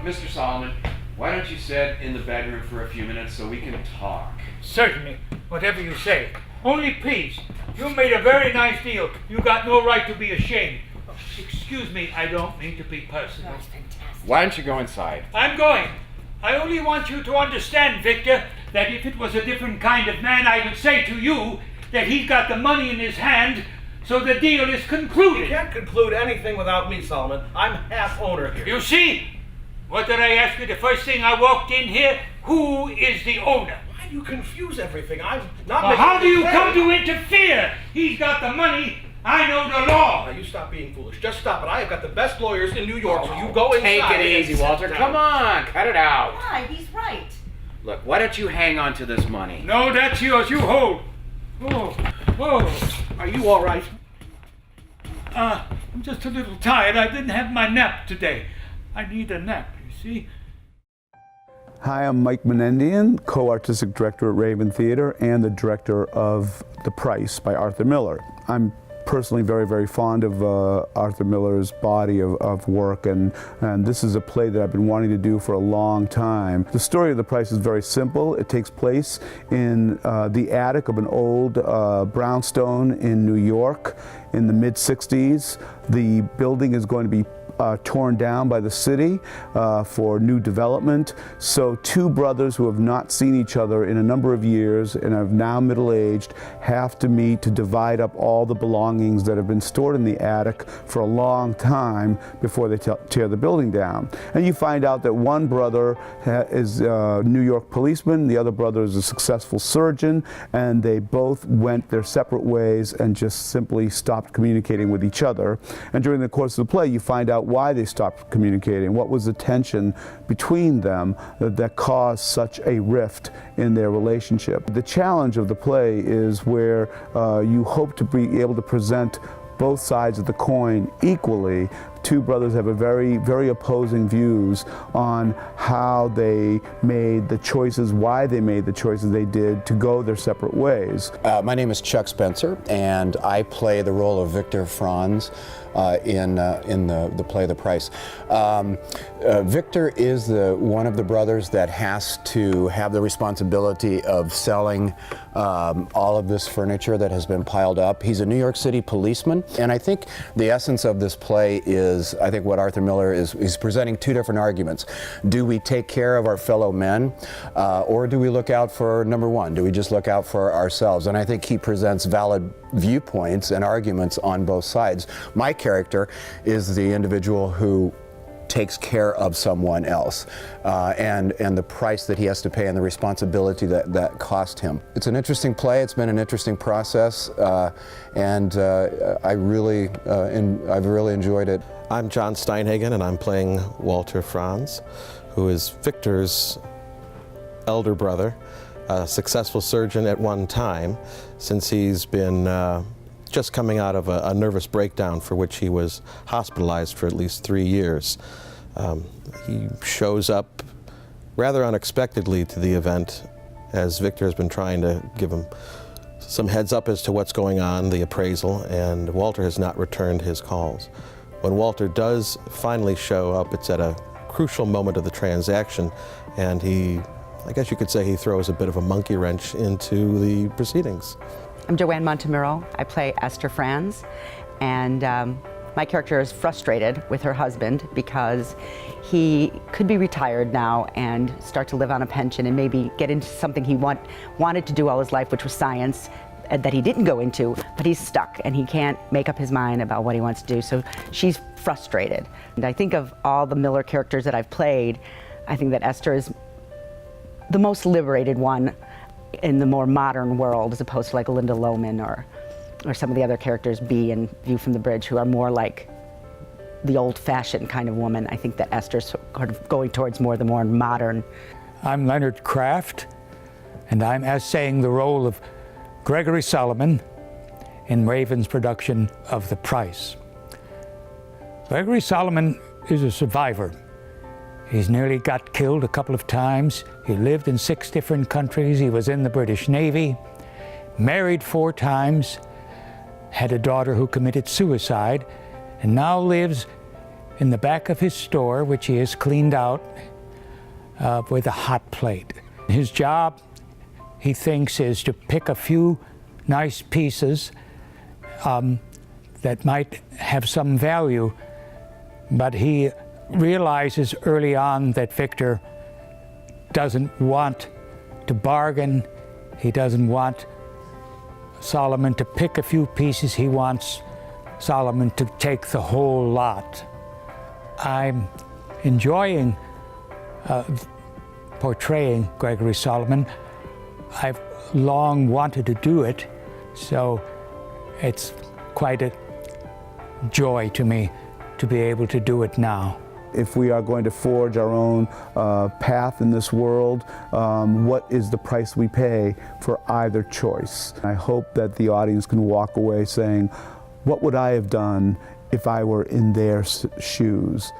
Mr. Solomon, why don't you sit in the bedroom for a few minutes so we can talk? Certainly, whatever you say. Only please, you made a very nice deal. You got no right to be ashamed. Excuse me, I don't mean to be personal. That's fantastic. Why don't you go inside? I'm going. I only want you to understand, Victor, that if it was a different kind of man, I would say to you that he's got the money in his hand, so the deal is concluded. You can't conclude anything without me, Solomon. I'm half owner here. You see? What did I ask you the first thing I walked in here? Who is the owner? Why do you confuse everything? I'm not Well, making how do you a come mistake. to interfere? He's got the money. I know the law. Now, you stop being foolish. Just stop it. I have got the best lawyers in New York, so you go inside. Take it and easy, sit Walter. down. Come on, cut it out. Why? He's right. Look, why don't you hang on to this money? No, that's yours. You hold. Oh. Are you all right? I'm just a little tired. I didn't have my nap today. I need a nap, you see. Hi, I'm Mike Menendian, co-artistic director at Raven Theater and the director of The Price by Arthur Miller. I'm personally very, very fond of Arthur Miller's body of work, and this is a play that I've been wanting to do for a long time. The story of The Price is very simple. It takes place in the attic of an old brownstone in New York in the mid-60s. The building is going to be torn down by the city for new development. So two brothers who have not seen each other in a number of years and are now middle-aged have to meet to divide up all the belongings that have been stored in the attic for a long time before they tear the building down. And you find out that one brother is a New York policeman, the other brother is a successful surgeon, and they both went their separate ways and just simply stopped communicating with each other. And during the course of the play, you find out why they stopped communicating, what was the tension between them that caused such a rift in their relationship. The challenge of the play is where you hope to be able to present both sides of the coin equally. Two brothers have a very, very opposing views on how they made the choices, why they made the choices they did to go their separate ways. My name is Chuck Spencer, and I play the role of Victor Franz in the play The Price. Victor is one of the brothers that has to have the responsibility of selling all of this furniture that has been piled up. He's a New York City policeman, and I think the essence of this play is, I think what Arthur Miller is presenting two different arguments. Do we take care of our fellow men, or do we look out for number one? Do we just look out for ourselves? And I think he presents valid viewpoints and arguments on both sides. My character is the individual who takes care of someone else, and the price that he has to pay and the responsibility that cost him. It's an interesting play. It's been an interesting process, and I've really enjoyed it. I'm John Steinhagen, and I'm playing Walter Franz, who is Victor's elder brother, a successful surgeon at one time, since he's been just coming out of a nervous breakdown for which he was hospitalized for at least 3 years. He shows up rather unexpectedly to the event, as Victor has been trying to give him some heads up as to what's going on, the appraisal, and Walter has not returned his calls. When Walter does finally show up, it's at a crucial moment of the transaction, and I guess you could say he throws a bit of a monkey wrench into the proceedings. I'm Joanne Montemuro. I play Esther Franz, and my character is frustrated with her husband because he could be retired now and start to live on a pension and maybe get into something he wanted to do all his life, which was science, that he didn't go into, but he's stuck and he can't make up his mind about what he wants to do, so she's frustrated. And I think of all the Miller characters that I've played, I think that Esther is the most liberated one in the more modern world, as opposed to like Linda Lohman or some of the other characters, Bee and View from the Bridge, who are more like the old-fashioned kind of woman. I think that Esther's sort of going towards more the more modern. I'm Leonard Kraft, and I'm essaying the role of Gregory Solomon in Raven's production of The Price. Gregory Solomon is a survivor. He's nearly got killed a couple of times. He lived in 6 different countries. He was in the British Navy, married 4 times, had a daughter who committed suicide, and now lives in the back of his store, which he has cleaned out with a hot plate. His job, he thinks, is to pick a few nice pieces that might have some value, but he realizes early on that Victor doesn't want to bargain. He doesn't want Solomon to pick a few pieces. He wants Solomon to take the whole lot. I'm enjoying portraying Gregory Solomon. I've long wanted to do it, so it's quite a joy to me to be able to do it now. If we are going to forge our own path in this world, what is the price we pay for either choice? I hope that the audience can walk away saying, what would I have done if I were in their shoes?